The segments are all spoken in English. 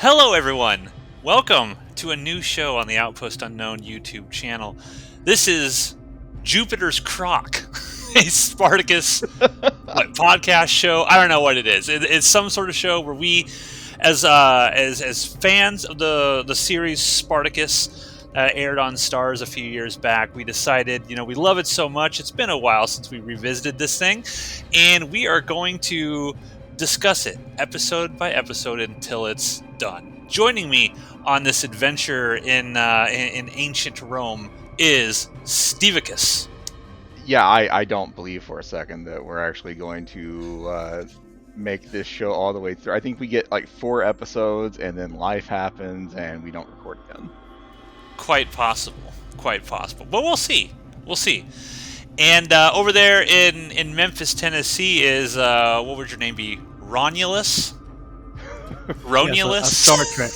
Hello, everyone. Welcome to a new show on the Outpost Unknown YouTube channel. This is Jupiter's CROCK, a Spartacus podcast show. I don't know what it is. It's some sort of show where we, as fans of the series Spartacus, aired on Stars a few years back, we decided, we love it so much. It's been a while since we revisited this thing, and we are going to discuss it episode by episode until it's done. Joining me on this adventure in ancient Rome is Spartacus. Yeah, I don't believe for a second that we're actually going to make this show all the way through. I think we get like 4 episodes and then life happens and we don't record again. Quite possible. But we'll see. And over there in Memphis, Tennessee is, what would your name be? Romulus? Yes, a Star Trek.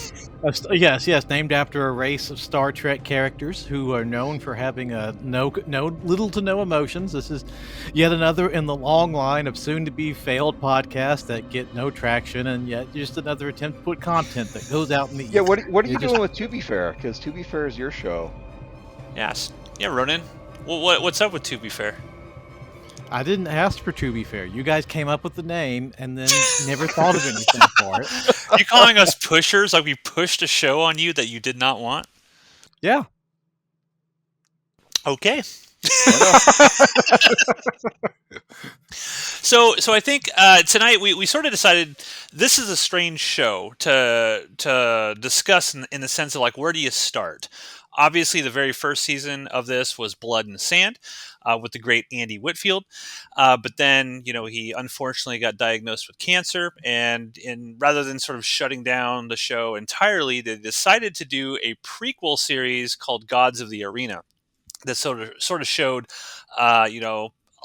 Yes, named after a race of Star Trek characters who are known for having little to no emotions. This is yet another in the long line of soon-to-be failed podcasts that get no traction, and yet just another attempt to put content that goes out in the Yeah, what are you doing with To Be Fair? Because To Be Fair is your show. Yes. Yeah, Ronan. Well, what's up with To Be Fair? I didn't ask for To Be Fair. You guys came up with the name and then never thought of anything for it. You calling us pushers? Like we pushed a show on you that you did not want? Yeah. Okay. So I think tonight we sort of decided this is a strange show to discuss in the sense of like, where do you start? Obviously, the very first season of this was Blood and Sand with the great Andy Whitfield. But then, he unfortunately got diagnosed with cancer. And rather than sort of shutting down the show entirely, they decided to do a prequel series called Gods of the Arena that sort of showed, a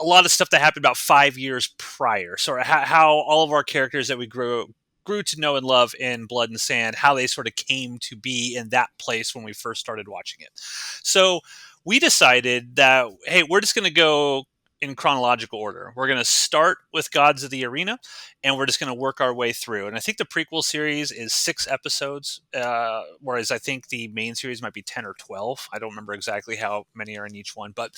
lot of stuff that happened about 5 years prior. Sort of how all of our characters that we grew to know and love in Blood and Sand, how they sort of came to be in that place when we first started watching it. So we decided that, hey, we're just going to go in chronological order. We're going to start with Gods of the Arena, and we're just going to work our way through. And I think the prequel series is 6 episodes, whereas I think the main series might be 10 or 12. I don't remember exactly how many are in each one. But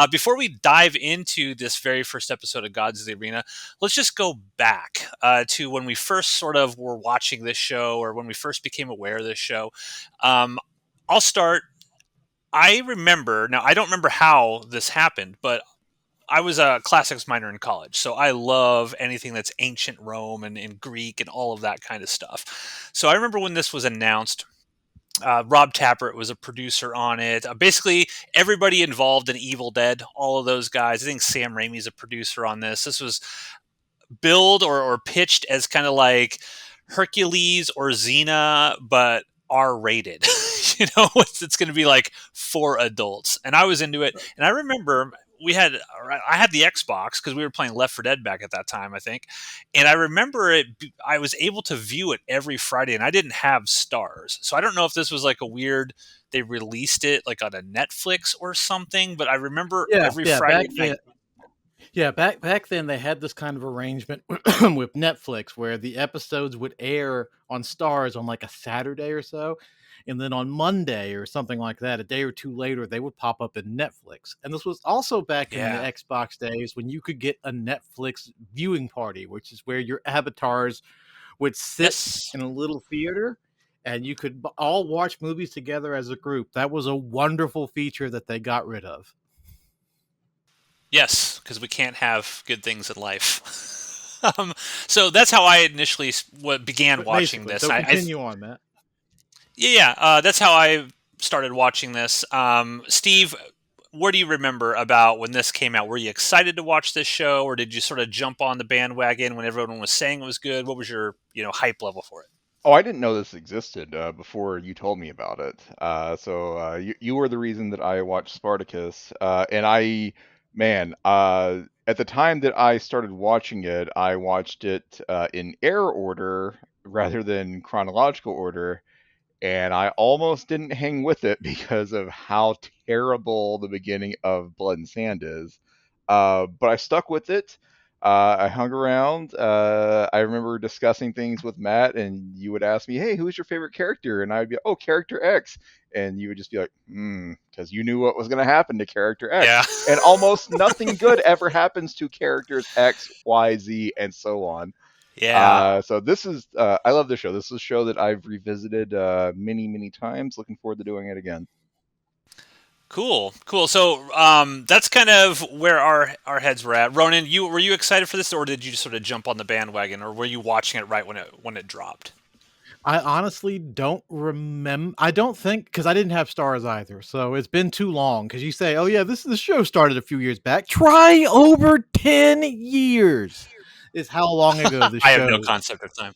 before we dive into this very first episode of Gods of the Arena, let's just go back to when we first sort of were watching this show, or when we first became aware of this show. I'll start. I remember, now I don't remember how this happened, but I was a classics minor in college, so I love anything that's ancient Rome and Greek and all of that kind of stuff. So I remember when this was announced, Rob Tappert was a producer on it. Basically, everybody involved in Evil Dead, all of those guys. I think Sam Raimi's a producer on this. This was billed or pitched as kind of like Hercules or Xena, but R-rated. It's going to be like for adults. And I was into it. And I remember I had the Xbox because we were playing Left 4 Dead back at that time, I think. And I remember I was able to view it every Friday, and I didn't have Stars. So I don't know if this was like they released it like on a Netflix or something, but I remember every Friday night. Back then they had this kind of arrangement with Netflix where the episodes would air on Stars on like a Saturday or so. And then on Monday or something like that, a day or two later, they would pop up in Netflix. And this was also back in the Xbox days when you could get a Netflix viewing party, which is where your avatars would sit in a little theater and you could all watch movies together as a group. That was a wonderful feature that they got rid of. Yes, because we can't have good things in life. So that's how I initially began watching this. So continue on, Matt. Yeah, that's how I started watching this. Steve, what do you remember about when this came out? Were you excited to watch this show, or did you sort of jump on the bandwagon when everyone was saying it was good? What was your, hype level for it? Oh, I didn't know this existed before you told me about it. So you were the reason that I watched Spartacus. And at the time that I started watching it, I watched it in air order rather than chronological order. And I almost didn't hang with it because of how terrible the beginning of Blood and Sand is. But I stuck with it. I hung around. I remember discussing things with Matt, and you would ask me, "Hey, who's your favorite character?" And I'd be, "Oh, character X," and you would just be like, because you knew what was going to happen to character X, Yeah. and almost nothing good ever happens to characters X, Y, Z, and so on. Yeah. So this is, I love this show. This is a show that I've revisited many, many times. Looking forward to doing it again. Cool, cool. So that's kind of where our heads were at. Ronan, were you excited for this, or did you just sort of jump on the bandwagon, or were you watching it right when it dropped? I honestly don't remember. I don't think, because I didn't have stars either. So it's been too long. Because you say, "Oh yeah, the show started a few years back." Try over 10 years is how long ago the I have no show. concept of time.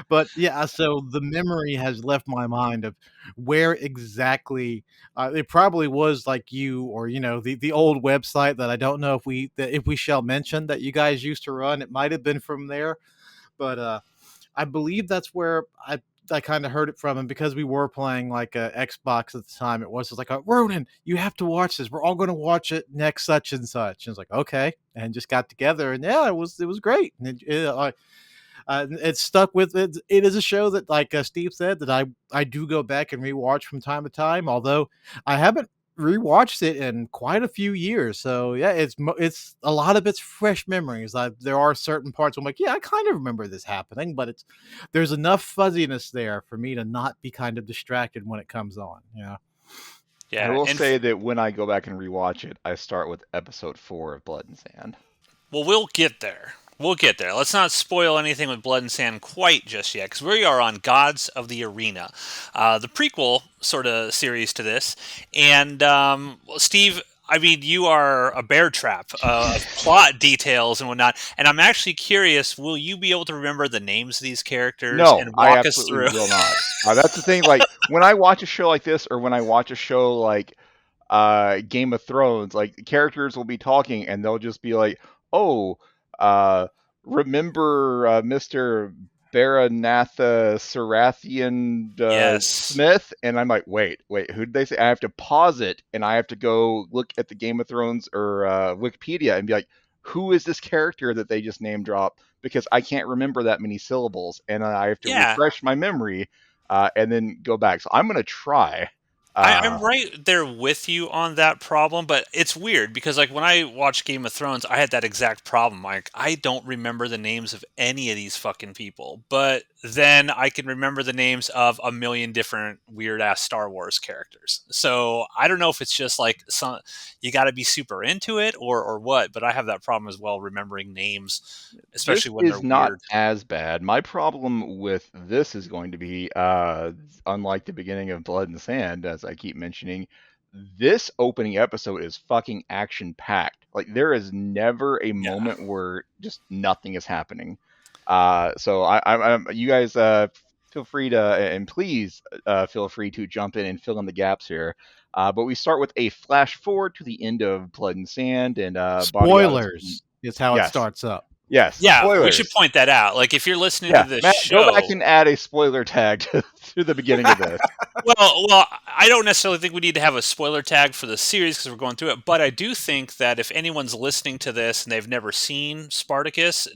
But yeah, so the memory has left my mind of where exactly it probably was, like you, or the old website that I don't know if we shall mention, that you guys used to run. It might have been from there, but I believe that's where I kind of heard it from. And because we were playing like a Xbox at the time, it was just like, Ronan, you have to watch this. We're all going to watch it next such and such. And it's like, okay, and just got together, and yeah, it was great. And it's stuck with it. It is a show that, like Steve said, that I do go back and rewatch from time to time. Although I haven't rewatched it in quite a few years, so yeah, it's a lot of it's fresh memories. There are certain parts where I'm like, yeah, I kind of remember this happening, but there's enough fuzziness there for me to not be kind of distracted when it comes on. Yeah. I Yeah, will and say that when I go back and rewatch it, I start with episode 4 of Blood and Sand. well, we'll get there. We'll get there. Let's not spoil anything with Blood and Sand quite just yet, because we are on Gods of the Arena, the prequel sort of series to this. And well, Steve, I mean, you are a bear trap of plot details and whatnot. And I'm actually curious: will you be able to remember the names of these characters No, and I walk us absolutely through? will not. That's the thing. Like when I watch a show like this, or when I watch a show like Game of Thrones, like characters will be talking and they'll just be like, "Oh, uh, remember Mr. Baranatha Sarathian Yes. Smith?" And I'm like, "Wait, who did they say?" I have to pause it and I have to go look at the Game of Thrones or Wikipedia and be like, "Who is this character that they just name dropped?" Because I can't remember that many syllables, and I have to Yeah. refresh my memory and then go back. So I'm gonna try. I'm right there with you on that problem, but it's weird because like when I watched Game of Thrones, I had that exact problem. Like I don't remember the names of any of these fucking people, but then I can remember the names of a million different weird ass Star Wars characters. So I don't know if it's just like some you got to be super into it or what, but I have that problem as well remembering names, This especially when they're is not weird. as bad. My problem with this is going to be, unlike the beginning of Blood and Sand, as I keep mentioning, this opening episode is fucking action packed. Like there is never a Yeah. moment where just nothing is happening. So you guys feel free to, and please feel free to jump in and fill in the gaps here. But we start with a flash forward to the end of Blood and Sand, and Body Artist. Spoilers is how it Yes, starts up. yes, Yeah, we should spoilers. point that out. Like if you're listening to Yeah, this Matt, go back show, and add a spoiler tag to the beginning of this. well, I don't necessarily think we need to have a spoiler tag for the series because we're going through it, but I do think that if anyone's listening to this and they've never seen Spartacus,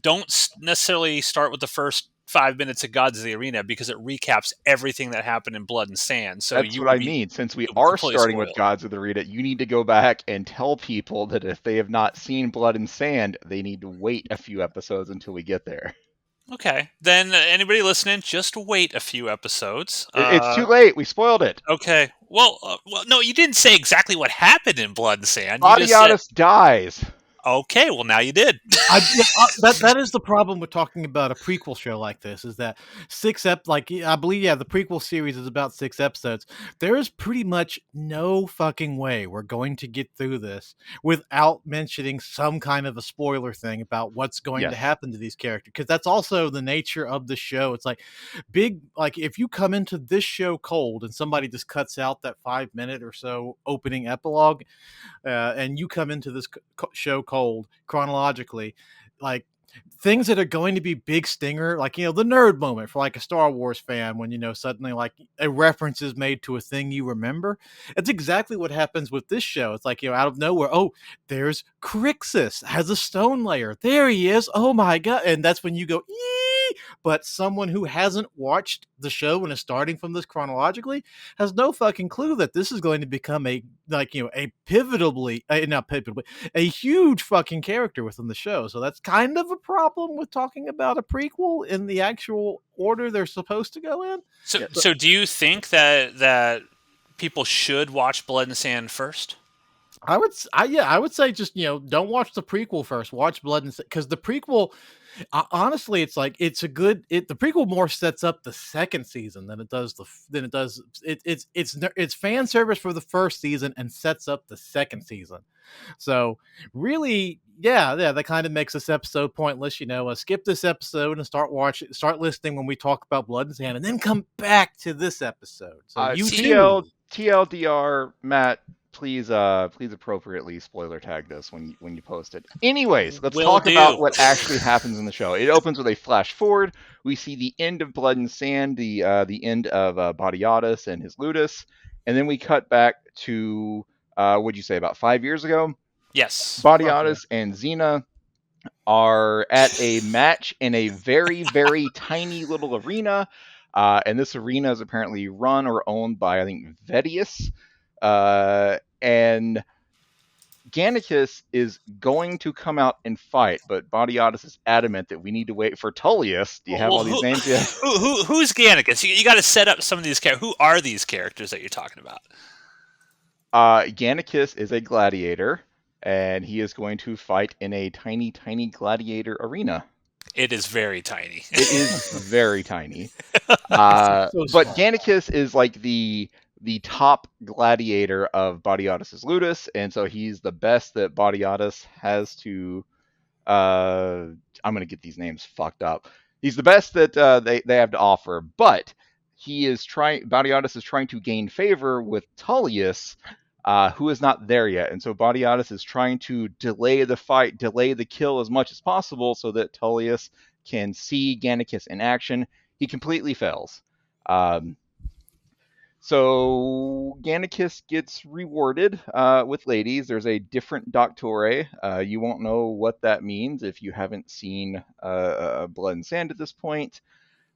don't necessarily start with the first 5 minutes of Gods of the Arena because it recaps everything that happened in Blood and Sand. So That's what I mean. Since we you'll be are completely starting with spoiled. Gods of the Rita, you need to go back and tell people that if they have not seen Blood and Sand, they need to wait a few episodes until we get there. Okay, then anybody listening, just wait a few episodes. It's too late. We spoiled it. Okay. Well, no, you didn't say exactly what happened in Blood and Sand. You just said, Adiatus dies. okay, well, now you did. That is the problem with talking about a prequel show like this, is that I believe, yeah, the prequel series is about 6 episodes. There is pretty much no fucking way we're going to get through this without mentioning some kind of a spoiler thing about what's going to Yes. happen to these characters, because that's also the nature of the show. It's like if you come into this show cold and somebody just cuts out that 5 minute or so opening epilogue, and you come into this show cold chronologically, like things that are going to be big stinger, like, the nerd moment for like a Star Wars fan when, suddenly like a reference is made to a thing you remember. It's exactly what happens with this show. It's like, out of nowhere, oh, there's Crixus has a stone layer. There he is. Oh my God. And that's when you go, ee! But someone who hasn't watched the show and is starting from this chronologically has no fucking clue that this is going to become a, like, a not pivotably, a huge fucking character within the show. So that's kind of a problem with talking about a prequel in the actual order they're supposed to go in. So do you think that people should watch Blood and Sand first? I would say just, don't watch the prequel first. Watch Blood and Sand, because the prequel, honestly, it's like the prequel more sets up the second season than it does it's fan service for the first season and sets up the second season. So really, yeah, that kind of makes this episode pointless. Skip this episode and start listening when we talk about Blood and Sand, and then come back to this episode. So you too. TLDR, Matt, please appropriately spoiler tag this when you post it. Anyways, let's talk about what actually happens in the show. It opens with a flash forward. We see the end of Blood and Sand, the end of Badiatus and his Ludus, and then we cut back to what'd you say, about 5 years ago? Yes. Badiatus and Xena are at a match in a very, very tiny little arena. And this arena is apparently run or owned by, I think, Vedius. And Gannicus is going to come out and fight, but Badiatus is adamant that we need to wait for Tullius. Do you have all these names yet? Who's Gannicus? You got to set up some of these characters. Who are these characters that you're talking about? Gannicus is a gladiator, and he is going to fight in a tiny, tiny gladiator arena. It is very tiny. It is very tiny. But Gannicus is like the top gladiator of Badiatus' Ludus, and so he's the best that Badiatus has to. I'm gonna get these names fucked up. He's the best that they have to offer, but Badiatus is trying to gain favor with Tullius, who is not there yet, and so Badiatus is trying to delay the fight, delay the kill as much as possible, so that Tullius can see Gannicus in action. He completely fails. So Gannicus gets rewarded with ladies. There's a different Doctore. You won't know what that means if you haven't seen Blood and Sand at this point.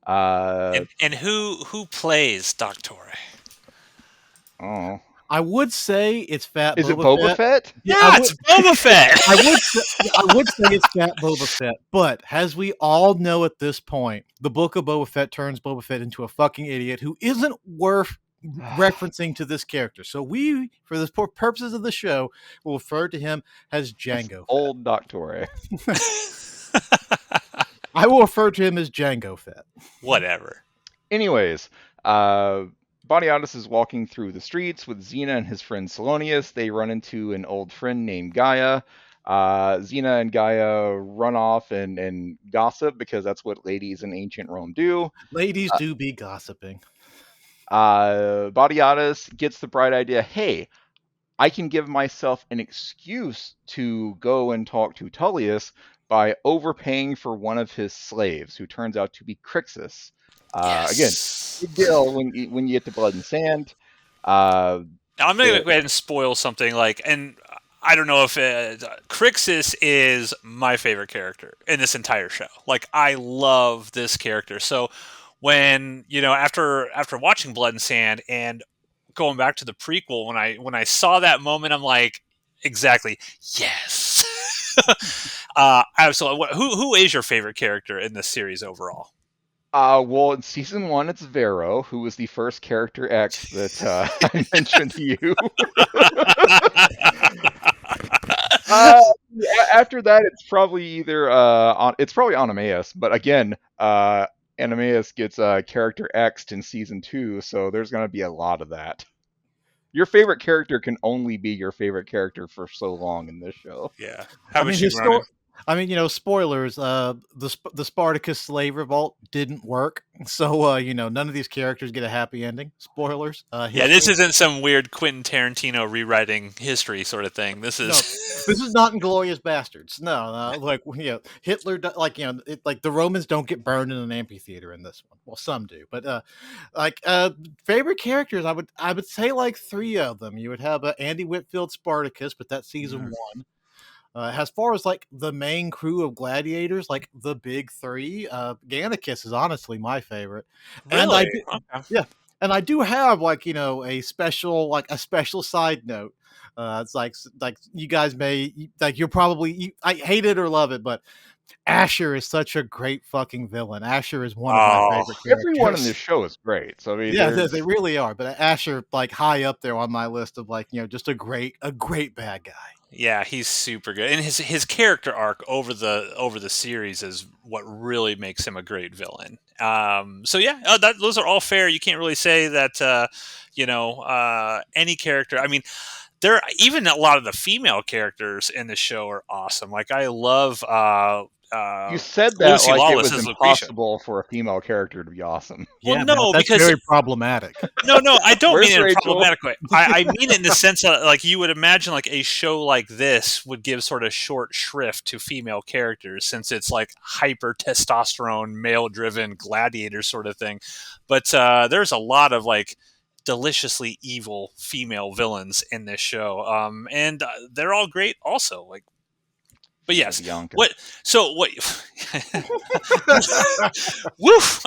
And who plays Doctore? Oh, I would say it's Fat. Is it Boba Fett? Yeah, it's Boba Fett. I would say it's Fat Boba Fett, but as we all know at this point, the book of Boba Fett turns Boba Fett into a fucking idiot who isn't worth referencing to this character. So we, for the purposes of the show, will refer to him as Jango. Old Doctore. I will refer to him as Jango Fett. Whatever. Anyways, Badiatus is walking through the streets with Xena and his friend Salonius. They run into an old friend named Gaia. Xena and Gaia run off and gossip, because that's what ladies in ancient Rome do. Ladies do be gossiping. Badiatus gets the bright idea, hey, I can give myself an excuse to go and talk to Tullius by overpaying for one of his slaves, who turns out to be Crixus. Yes. Again, big deal when you get to Blood and Sand. Now I'm going to go ahead and spoil something. And I don't know if Crixus is my favorite character in this entire show. I love this character. So when after watching Blood and Sand and going back to the prequel, when I saw that moment, I'm like, exactly, yes. Absolutely. Who is your favorite character in this series overall? Well, in season 1, it's Vero, who was the first character X that I mentioned to you. After that, it's probably either it's probably Animeus, but again, Animeus gets character X'd in season 2, so there's going to be a lot of that. Your favorite character can only be your favorite character for so long in this show. Yeah. I mean, spoilers. The Spartacus slave revolt didn't work, so none of these characters get a happy ending. Spoilers. Yeah, this History. isn't some weird Quentin Tarantino rewriting history sort of thing. This No, is this is not Inglorious Bastards. No, like Hitler, like the Romans don't get burned in an amphitheater in this one. Well, some do, but like favorite characters, I would say like three of them. You would have Andy Whitfield Spartacus, but that's season Mm, one. As far as like the main crew of gladiators, like the big three, Gannicus is honestly my favorite, and I really do, okay. yeah, and I do have like a special side note. It's like you guys like you're probably I hate it or love it, but Asher is such a great fucking villain. Asher is one of my Oh, favorite Everyone in this characters. show is great. So I mean, Yeah, they there's really are. But Asher, like high up there on my list of like just a great bad guy. yeah, he's super good, and his character arc over the series is what really makes him a great villain. So yeah, those are all fair. You can't really say that any character. I mean, there even a lot of the female characters in the show are awesome. Like I love you said that Lucy like it Lawless was as Lucretia. impossible for a female character to be awesome. Well, Yeah, no, that's because very problematic. no, I don't mean Where's it in a Rachel? problematic way. I mean it in the sense that, like, you would imagine, like, a show like this would give sort of short shrift to female characters since it's, like, hyper testosterone, male driven gladiator sort of thing. But there's a lot of, like, deliciously evil female villains in this show. And they're all great also. Like, but Yeah, yes, Bianca. what, so what, woof.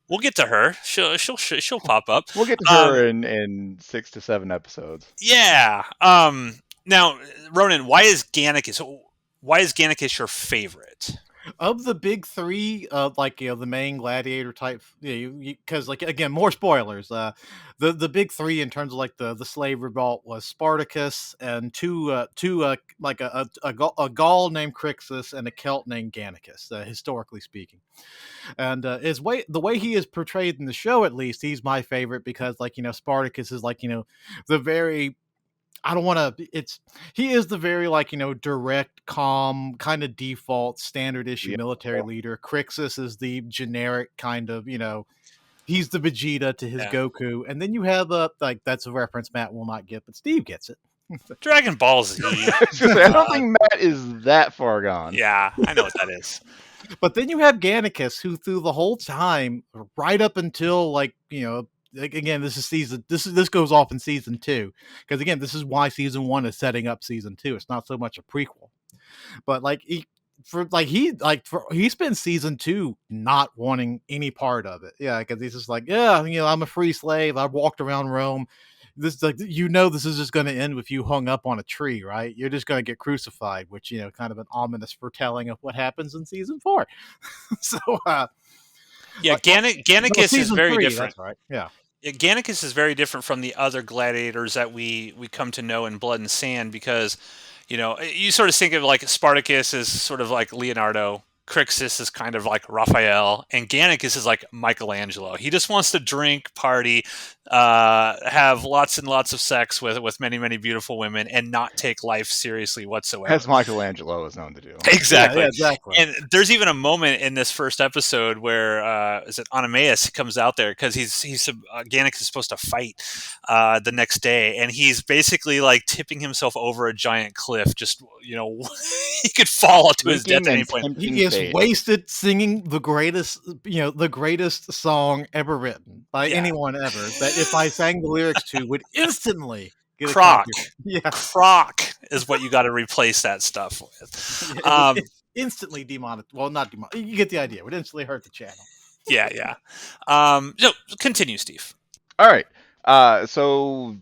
We'll get to her. She'll pop up. We'll get to Um, her in 6 to 7 episodes. yeah. Now, Ronan, why is Gannicus your favorite? Of the big three, like the main gladiator type, yeah, because like again, more spoilers. The big three in terms of like the slave revolt was Spartacus and two like a Gaul named Crixus and a Celt named Gannicus, historically speaking. And the way he is portrayed in the show, at least, he's my favorite because like Spartacus is like the very I don't want to. It's he is the very like direct, calm, kind of default, standard issue Yeah. military leader. Crixus is the generic kind of he's the Vegeta to his Yeah. Goku, and then you have like that's a reference Matt will not get, but Steve gets it. Dragon Ball Z. I was gonna say, I don't think Matt is that far gone. Yeah, I know what that is. But then you have Gannicus, who through the whole time, right up until like like, again, this goes off in season two because again, this is why season one is setting up season two. It's not so much a prequel, but like he spent season two not wanting any part of it. Yeah, because he's just like, yeah, I'm a free slave. I walked around Rome. This like this is just going to end with you hung up on a tree, right? You're just going to get crucified, which kind of an ominous foretelling of what happens in season four. So, Yeah, like, no, Gannicus is season very three. different. That's right. Yeah. Yeah, Gannicus is very different from the other gladiators that we come to know in Blood and Sand because, you sort of think of like Spartacus as sort of like Leonardo, Crixus is kind of like Raphael, and Gannicus is like Michelangelo. He just wants to drink, party, have lots and lots of sex with many, many beautiful women, and not take life seriously whatsoever. As Michelangelo is known to do. Exactly. Yeah, exactly. And there's even a moment in this first episode where is it Onomaus comes out there because Gannicus is supposed to fight the next day, and he's basically like tipping himself over a giant cliff. Just he could fall to his death at any point. He is wasted singing the greatest song ever written by Yeah. anyone ever. That if I sang the lyrics to, would instantly get a CROCK. copy. Yeah, CROCK is what you got to replace that stuff with. it would instantly demonetized. Well, not demonetized. You get the idea. It would instantly hurt the channel. Yeah. So continue, Steve. All right. So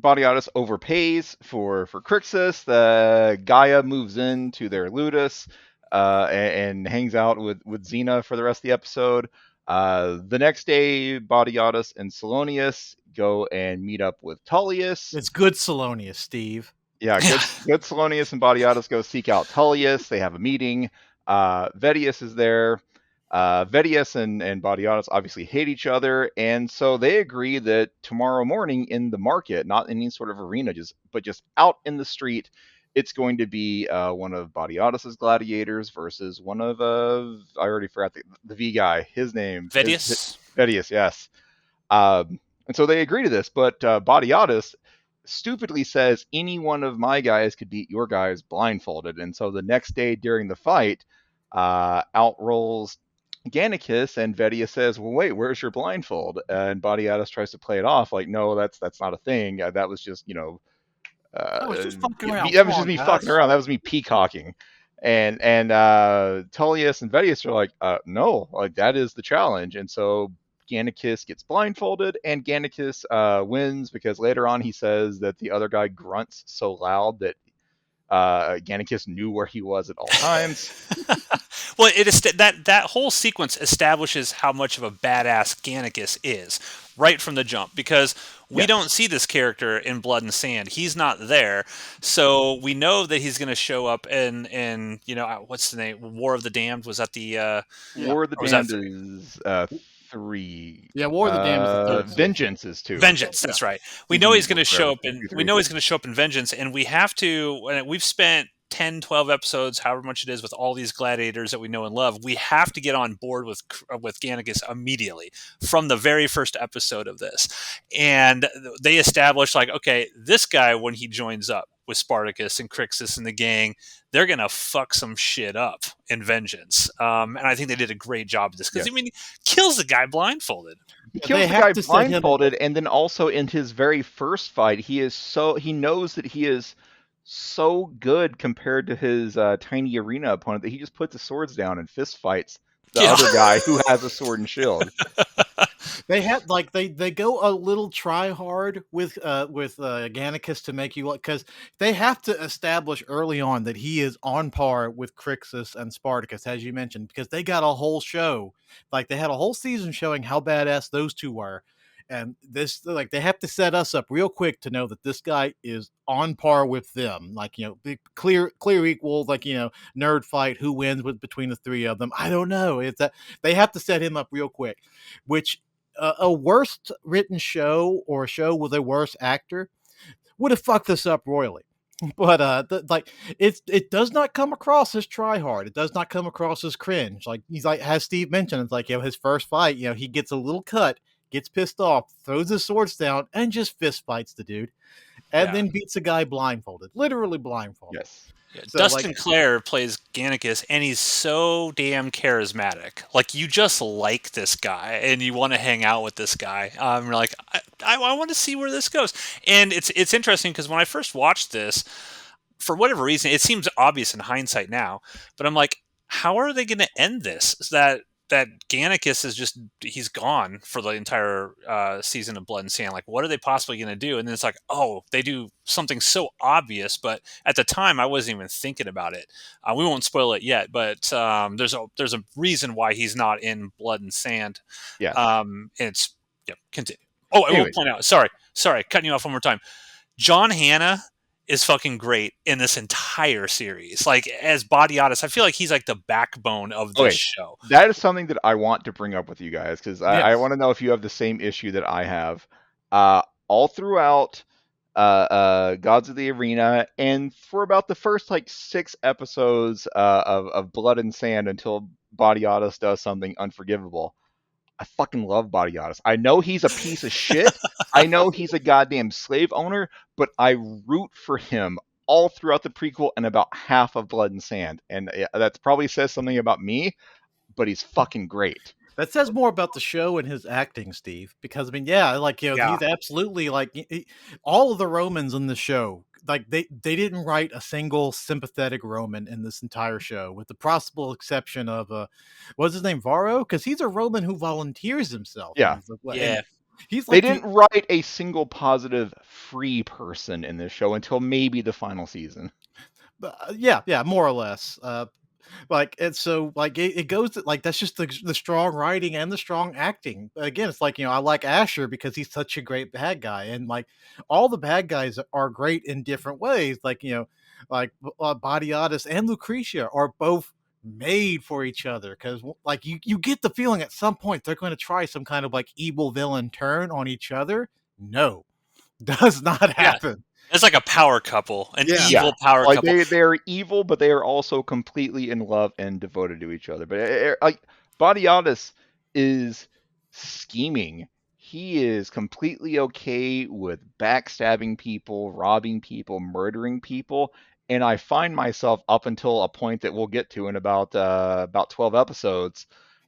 Bodiatus overpays for Crixus. The Gaia moves into their Ludus and hangs out with Xena for the rest of the episode. The next day, Bodiatus and Salonius go and meet up with Tullius. It's good Salonius, Steve. Yeah, good Salonius and Bodiatus go seek out Tullius. They have a meeting. Vedius is there. Vedius and Bodiatus obviously hate each other, and so they agree that tomorrow morning in the market, not in any sort of arena, but just out in the street, it's going to be one of Badiatus's gladiators versus one of I already forgot the V guy. His name, his Vedius. Vedius, yes. And so they agree to this, but Badiatus stupidly says any one of my guys could beat your guys blindfolded. And so the next day during the fight, out rolls Gannicus, and Vedia says, "Well, wait, where's your blindfold?" And Badiatus tries to play it off like, "No, that's not a thing. That was just I was just fucking around. that Come was just on, me guys. fucking around. That was me peacocking." And Tullius and Vedius are like, "No, like that is the challenge." And so Gannicus gets blindfolded, and Gannicus wins because later on he says that the other guy grunts so loud that Gannicus knew where he was at all times. Well, it is that whole sequence establishes how much of a badass Gannicus is right from the jump, because we Yes. don't see this character in Blood and Sand. He's not there, so we know that he's going to show up in what's the name? War of the Damned. Was that the Yeah. War of the or was that Damned three? is 3. Yeah, War of the Damned is the third season. Vengeance is 2. Vengeance. Yeah. That's right. We know he's going to show up Whatever, in. 2, We 3. know he's going to show up in Vengeance, and we have to. We've spent 10, 12 episodes, however much it is, with all these gladiators that we know and love. We have to get on board with Gannicus immediately from the very first episode of this, and they establish like, okay, this guy when he joins up with Spartacus and Crixus and the gang, they're gonna fuck some shit up in Vengeance. And I think they did a great job of this because Yes. I mean, he kills the guy blindfolded. He They kills the have guy to set him up. blindfolded, and then also in his very first fight, he knows that he is so good compared to his tiny arena opponent that he just puts the swords down and fist fights the Yeah. other guy who has a sword and shield. They had like they go a little try hard with Gannicus to make you like, because they have to establish early on that he is on par with Crixus and Spartacus, as you mentioned, because they got a whole show, like they had a whole season showing how badass those two were. And this, like, they have to set us up real quick to know that this guy is on par with them. Like, clear equal, like, nerd fight, who wins between the three of them. I don't know. It's that they have to set him up real quick, which a worst written show or a show with a worse actor would have fucked this up royally. But it does not come across as try hard. It does not come across as cringe. Like he's like, as Steve mentioned, it's like, his first fight, he gets a little cut, gets pissed off, throws his swords down, and just fist fights the dude, and then beats a guy blindfolded, literally blindfolded. Yes. Yeah, So, Dustin Clare plays Gannicus, and he's so damn charismatic. Like, you just like this guy, and you want to hang out with this guy. You're like, I want to see where this goes. And it's interesting because when I first watched this, for whatever reason, it seems obvious in hindsight now, but I'm like, how are they going to end this? That Gannicus is he's gone for the entire season of Blood and Sand. Like, what are they possibly going to do? And then it's like, oh, they do something so obvious, but at the time I wasn't even thinking about it. We won't spoil it yet, but there's a reason why he's not in Blood and Sand. Yes. And it's continue. Oh, I will point out. Sorry, cutting you off one more time. John Hannah is fucking great in this entire series. Like, as Badiatus, I feel like he's like the backbone of this show. That is something that I want to bring up with you guys, because I Yes. want to know if you have the same issue that I have. All throughout Gods of the Arena, and for about the first 6 episodes of Blood and Sand until Badiatus does something unforgivable, I fucking love Badiatus. I know he's a piece of shit. I know he's a goddamn slave owner, but I root for him all throughout the prequel and about half of Blood and Sand. And that probably says something about me, but he's fucking great. That says more about the show and his acting, Steve. Because I mean, he's absolutely all of the Romans in the show. Like they didn't write a single sympathetic Roman in this entire show, with the possible exception of what's his name, Varro, because he's a Roman who volunteers himself. Yeah, he's they didn't write a single positive free person in this show until maybe the final season. More or less. It goes to, that's just the strong writing and the strong acting. Again, it's I like Asher because he's such a great bad guy, and all the bad guys are great in different ways. Badiatus and Lucretia are both made for each other, because you get the feeling at some point they're going to try some kind of evil villain turn on each other. No, does not happen. It's like a power couple, an Yeah. evil power Like couple. they are evil, but they are also completely in love and devoted to each other. But like Badiatus is scheming. He is completely okay with backstabbing people, robbing people, murdering people, and I find myself up until a point that we'll get to in about 12 episodes,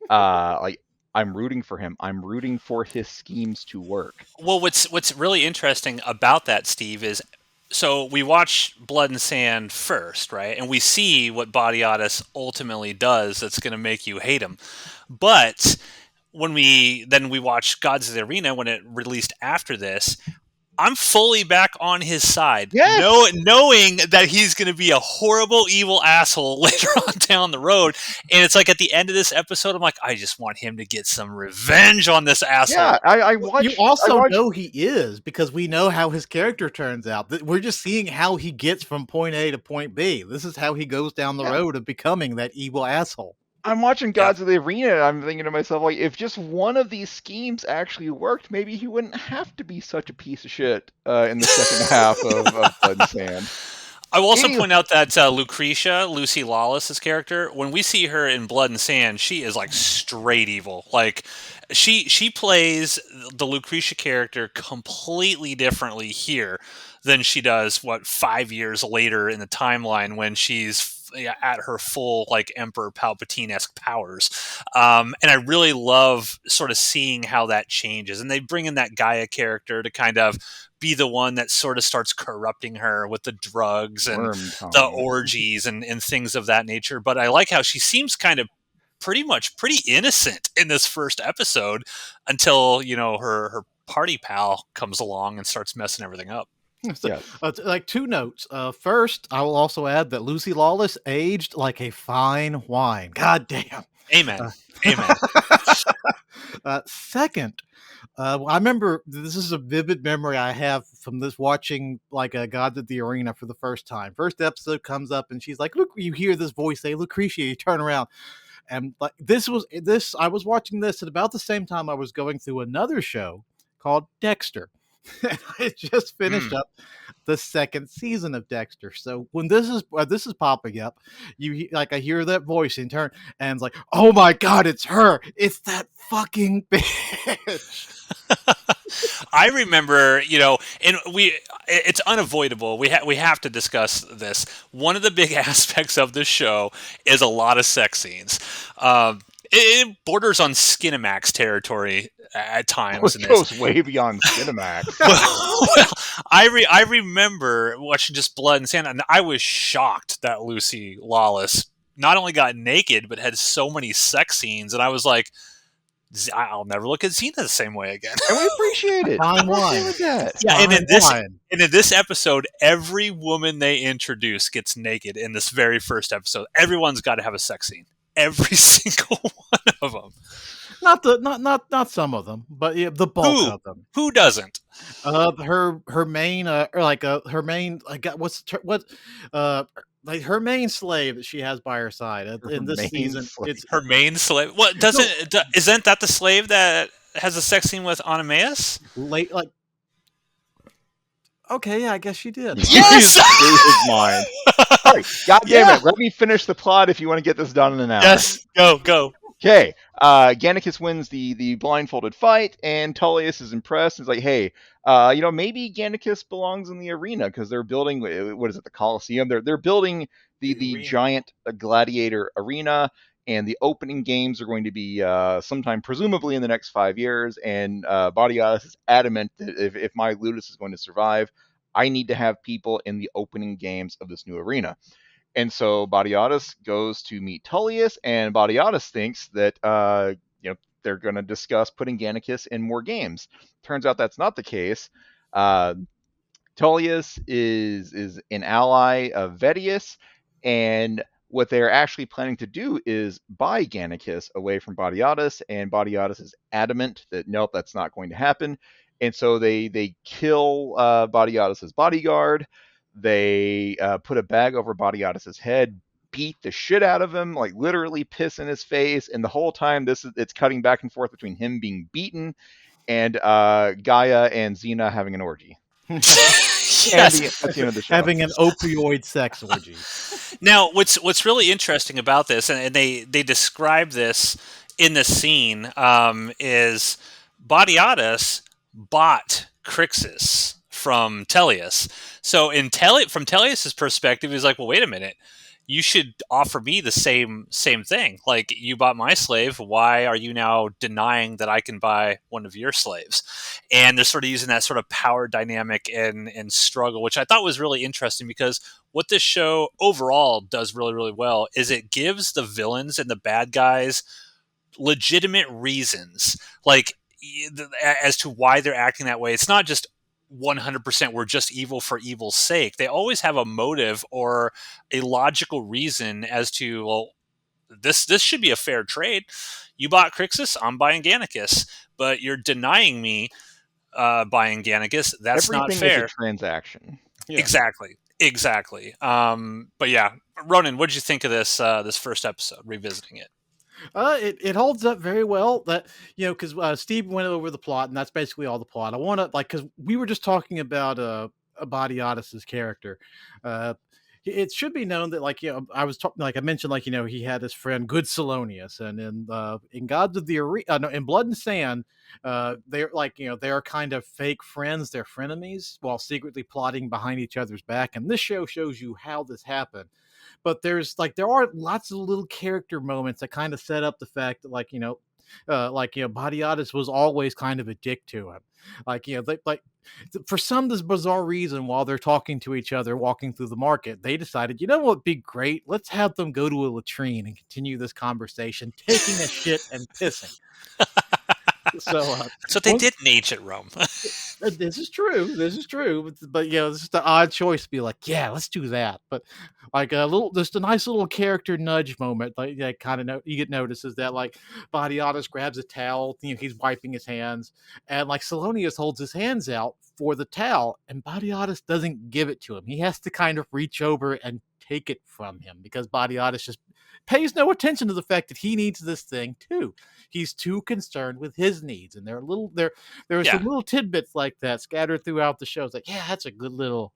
like I'm rooting for him. I'm rooting for his schemes to work. Well, what's really interesting about that, Steve, is so we watch Blood and Sand first, right? And we see what Badiatus ultimately does that's going to make you hate him. But when we watch Gods of the Arena when it released after this, I'm fully back on his side, Yes. knowing that he's going to be a horrible, evil asshole later on down the road. And it's like at the end of this episode, I'm like, I just want him to get some revenge on this asshole. Yeah, I Well, watched. you also I watched, know he is because we know how his character turns out. We're just seeing how he gets from point A to point B. This is how he goes down the yeah. road of becoming that evil asshole. I'm watching Yeah. Gods of the Arena and I'm thinking to myself, like, if just one of these schemes actually worked, maybe he wouldn't have to be such a piece of shit in the second half of Blood and Sand. I will also Anyway, point out that Lucretia, Lucy Lawless's character, when we see her in Blood and Sand, she is like straight evil. Like she plays the Lucretia character completely differently here than she does 5 years later in the timeline when she's at her full like Emperor Palpatine-esque powers. And I really love sort of seeing how that changes. And they bring in that Gaia character to kind of be the one that sort of starts corrupting her with the drugs and Worm the tongue. orgies and things of that nature. But I like how she seems kind of pretty innocent in this first episode until, her party pal comes along and starts messing everything up. So, Yes. like 2 notes. First, I will also add that Lucy Lawless aged like a fine wine. God damn. Amen. Amen. Second, I remember this is a vivid memory I have from this watching like a God at the Arena for the first time. First episode comes up and she's like, "Look, you hear this voice say Lucretia." You turn around and like this. I was watching this at about the same time I was going through another show called Dexter. And I just finished up the second season of Dexter. So when this is popping up, like I hear that voice in turn, and it's like, oh my god, it's her! It's that fucking bitch. I remember, and it's unavoidable. We have to discuss this. One of the big aspects of this show is a lot of sex scenes. It borders on Skinamax territory at times. It goes way beyond Cinemax. Well, I remember watching just Blood and Sand, and I was shocked that Lucy Lawless not only got naked but had so many sex scenes, and I was like, I'll never look at Xena the same way again. And we appreciate it. Fine I'm okay wine. with that. Yeah, and Fine wine. in this episode, every woman they introduce gets naked in this very first episode. Everyone's got to have a sex scene. Every single one of them. Not some of them, but yeah, the bulk of them. Who doesn't? Her main her main like her main slave that she has by her side in this season. Slave. It's Her main slave. What isn't that the slave that has a sex scene with Anameus? late like. Okay, yeah, I guess she did. Yes! His mind. All right, God damn it! Let me finish the plot if you want to get this done in an hour. Yes, go. Okay, Gannicus wins the blindfolded fight, and Tullius is impressed. He's like, hey, maybe Gannicus belongs in the arena because they're building, what is it, the Colosseum? They're building the giant gladiator arena, and the opening games are going to be sometime presumably in the next 5 years, and Badiatus is adamant that if my Ludus is going to survive, I need to have people in the opening games of this new arena. And so Badiatus goes to meet Tullius, and Badiatus thinks that they're going to discuss putting Gannicus in more games. Turns out that's not the case. Tullius is an ally of Vedius, and what they're actually planning to do is buy Gannicus away from Badiatus, and Badiatus is adamant that nope, that's not going to happen. And so they kill Badiatus's bodyguard. They put a bag over Badiatus's head, beat the shit out of him, like literally piss in his face, and the whole time it's cutting back and forth between him being beaten and Gaia and Xena having an orgy. That's the end of the show. having an opioid sex orgy. Now, what's really interesting about this, and they describe this in the scene, is Batiatus bought Crixus from Tellius. So from Tellius's perspective, he's like, well, wait a minute. You should offer me the same thing. Like, you bought my slave. Why are you now denying that I can buy one of your slaves? And they're sort of using that sort of power dynamic and struggle, which I thought was really interesting, because what this show overall does really, really well is it gives the villains and the bad guys legitimate reasons, like, as to why they're acting that way. It's not just 100% we're just evil for evil's sake. They always have a motive or a logical reason as to, well, this should be a fair trade. You bought Crixus, I'm buying Gannicus, but you're denying me buying Gannicus. That's Everything not fair. is a transaction. Yeah. Exactly. But yeah, Ronan, what did you think of this first episode, revisiting it? It holds up very well. That because Steve went over the plot, and that's basically all the plot. I want to because we were just talking about Batiatus's character. It should be known that I was talking I mentioned he had his friend Good Salonius, and in Gods of the Arena, no, in Blood and Sand, they're they're kind of fake friends, they're frenemies, while secretly plotting behind each other's back. And this show shows you how this happened. But there are lots of little character moments that kind of set up the fact that Batiatus was always kind of a dick to him. For some this bizarre reason, while they're talking to each other, walking through the market, they decided, you know what would be great? Let's have them go to a latrine and continue this conversation, taking a shit and pissing. So they did in ancient Rome. This is true. But it's just an odd choice to be like, yeah, let's do that. But just a nice little character nudge moment. You get notices that Batiatus grabs a towel, he's wiping his hands, and Salonius holds his hands out for the towel, and Batiatus doesn't give it to him. He has to kind of reach over and take it from him, because Batiatus just pays no attention to the fact that he needs this thing too. He's too concerned with his needs, and there are some little tidbits like that scattered throughout the show. It's like, yeah, that's a good little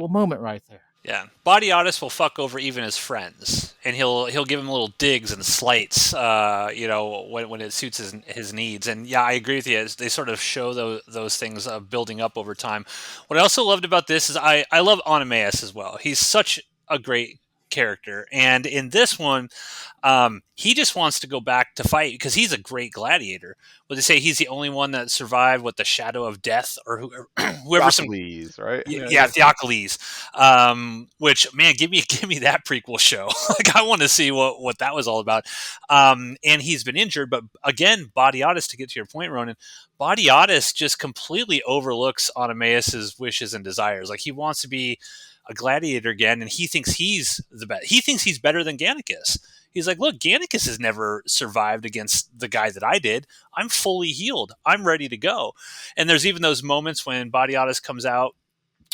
moment right there. Yeah, Batiatus will fuck over even his friends, and he'll give him little digs and slights, when it suits his needs. And yeah, I agree with you. They sort of show those things building up over time. What I also loved about this is I love Oenomaus as well. He's such a great character, and in this one, he just wants to go back to fight because he's a great gladiator. But they say he's the only one that survived the shadow of death, or whoever. Theocles, right? Yeah, Theocles. Which, man, give me that prequel show. I want to see what that was all about. And he's been injured, but again, Batiatus, to get to your point, Ronan, Batiatus just completely overlooks Oenomaus's wishes and desires. He wants to be a gladiator again, and he thinks he's the best. He thinks he's better than Gannicus. He's like, look, Gannicus has never survived against the guy that I did. I'm fully healed. I'm ready to go. And there's even those moments when Batiatus comes out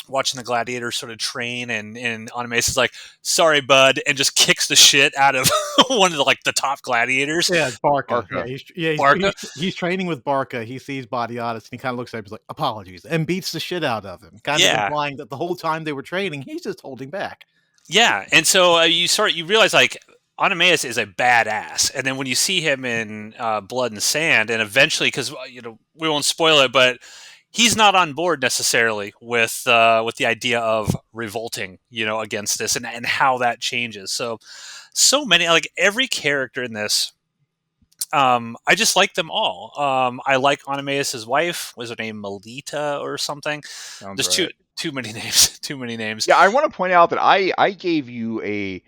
watching the gladiators sort of train, and Oenomaus is like, sorry, bud, and just kicks the shit out of one of the top gladiators. Yeah, it's Barca. Barca. He's training with Barca. He sees Batiatus, and he kind of looks at him, he's like, apologies, and beats the shit out of him, kind of implying that the whole time they were training, he's just holding back. Yeah, and so you realize Oenomaus is a badass, and then when you see him in Blood and Sand, and eventually, because we won't spoil it, but he's not on board necessarily with the idea of revolting, against this, and how that changes. So many, every character in this, I just like them all. I like Oenomaus' wife. Was her name Melita or something? Sounds There's right. too many names. Too many names. Yeah, I want to point out that I gave you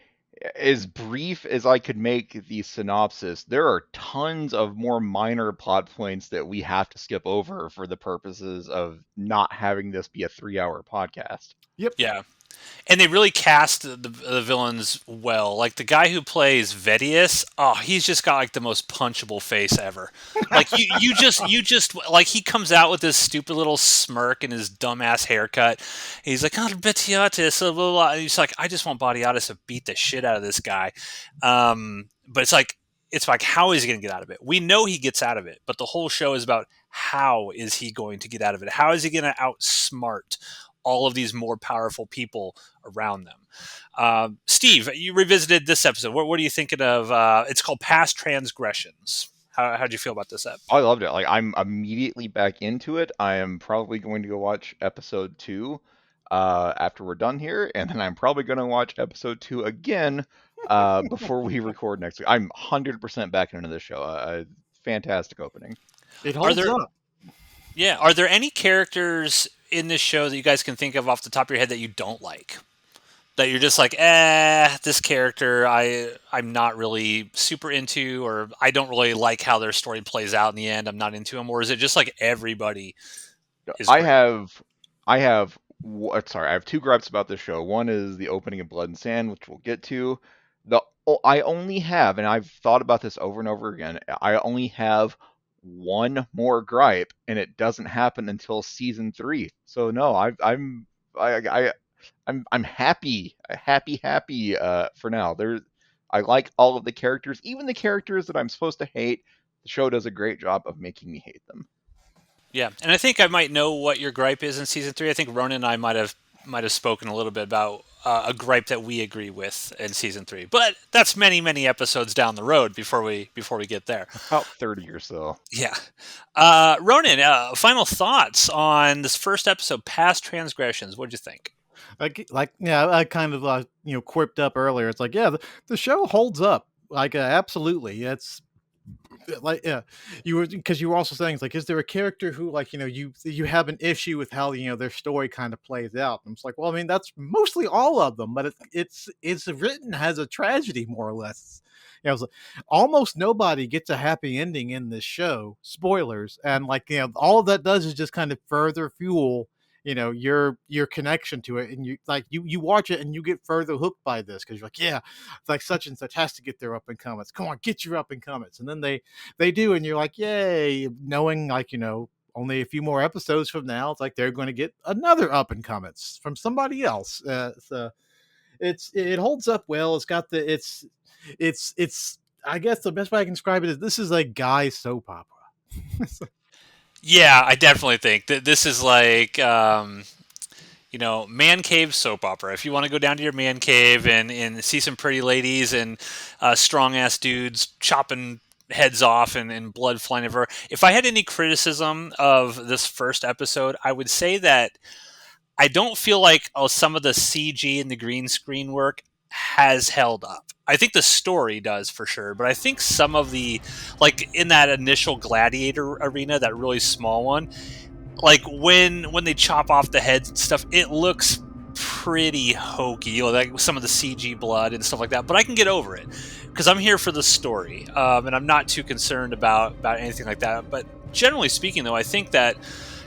as brief as I could make the synopsis. There are tons of more minor plot points that we have to skip over for the purposes of not having this be a 3-hour podcast. Yep. Yeah. And they really cast the villains well. The guy who plays Vedius, he's just got the most punchable face ever. You just he comes out with this stupid little smirk and his dumbass haircut. He's like, Batiatus, blah, blah, blah. He's like, I just want Batiatus to beat the shit out of this guy. But it's like, how is he going to get out of it? We know he gets out of it, but the whole show is about how is he going to get out of it? How is he going to outsmart all of these more powerful people around them. Steve, you revisited this episode. What are you thinking of? It's called Past Transgressions. How did you feel about this ep? I loved it. Like, I'm immediately back into it. I am probably going to go watch episode 2 after we're done here, and then I'm probably going to watch episode 2 again before we record next week. I'm 100% back into this show. Fantastic opening. It holds up. Yeah. Are there any characters in this show that you guys can think of off the top of your head that you don't like? That you're just like, this character I'm not really super into, or I don't really like how their story plays out in the end. I'm not into them, or is it just like everybody is I great? have I have two gripes about this show. One is the opening of Blood and Sand, which we'll get to. I only have, and I've thought about this over and over again. I only have one more gripe, and it doesn't happen until season 3. So no, I'm happy for now. I like all of the characters, even the characters that I'm supposed to hate. The show does a great job of making me hate them. Yeah, and I think I might know what your gripe is in season 3. I think Ronan and I might have spoken a little bit about a gripe that we agree with in season 3, but that's many episodes down the road before we get there. About 30 or so. Yeah, Ronan, final thoughts on this first episode, Past Transgressions. What'd you think? I kind of quipped up earlier. It's like, yeah, the show holds up. Like, absolutely. It's like, yeah, because you were also saying, it's like, is there a character who, like, you have an issue with how their story kind of plays out? And it's like, well, I mean, that's mostly all of them, but it's written as a tragedy, more or less. It's like, almost nobody gets a happy ending in this show. Spoilers, and like, all of that does is just kind of further fuel your connection to it, and you watch it and you get further hooked by this because you're like, yeah, like such and such has to get their up and comings. Come on, get your up and comings. And then they do, and you're like, yay, knowing like only a few more episodes from now, it's like they're going to get another up and comings from somebody else. So it holds up well. It's got it's I guess the best way I can describe it is this is a guy soap opera. Yeah, I definitely think that this is like, man cave soap opera. If you want to go down to your man cave and see some pretty ladies and strong ass dudes chopping heads off and blood flying everywhere. If I had any criticism of this first episode, I would say that I don't feel like some of the CG and the green screen work has held up. I think the story does for sure, but I think some of the, like in that initial gladiator arena, that really small one, like when they chop off the heads and stuff, it looks pretty hokey, like some of the CG blood and stuff like that. But I can get over it because I'm here for the story, and I'm not too concerned about anything like that. But generally speaking, though, I think that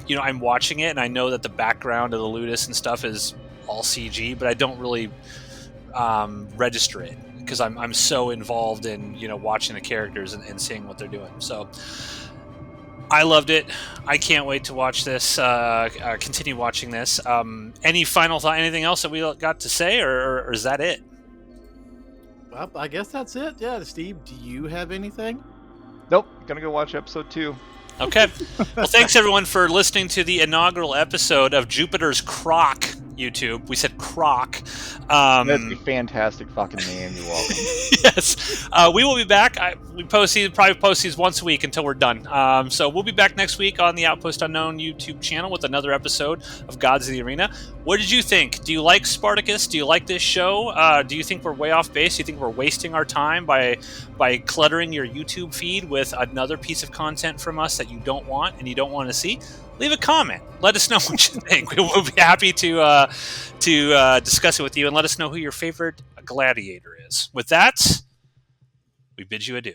I'm watching it and I know that the background of the Ludus and stuff is all CG, but I don't really register it because I'm so involved in watching the characters and seeing what they're doing. So I loved it. I can't wait to watch this, continue watching this. Any final thought, anything else that we got to say, or is that it? Well, I guess that's it. Yeah, Steve, do you have anything? Nope, gonna go watch episode 2. Okay. Well, thanks everyone for listening to the inaugural episode of Jupiter's CROCK YouTube. We said CROCK. That's a fantastic fucking name. You're welcome. Yes. We will be back. We probably post these once a week until we're done. So we'll be back next week on the Outpost Unknown YouTube channel with another episode of Gods of the Arena. What did you think? Do you like Spartacus? Do you like this show? Do you think we're way off base? Do you think we're wasting our time by cluttering your YouTube feed with another piece of content from us that you don't want and you don't want to see? Leave a comment. Let us know what you think. We'll be happy to discuss it with you, and let us know who your favorite gladiator is. With that, we bid you adieu.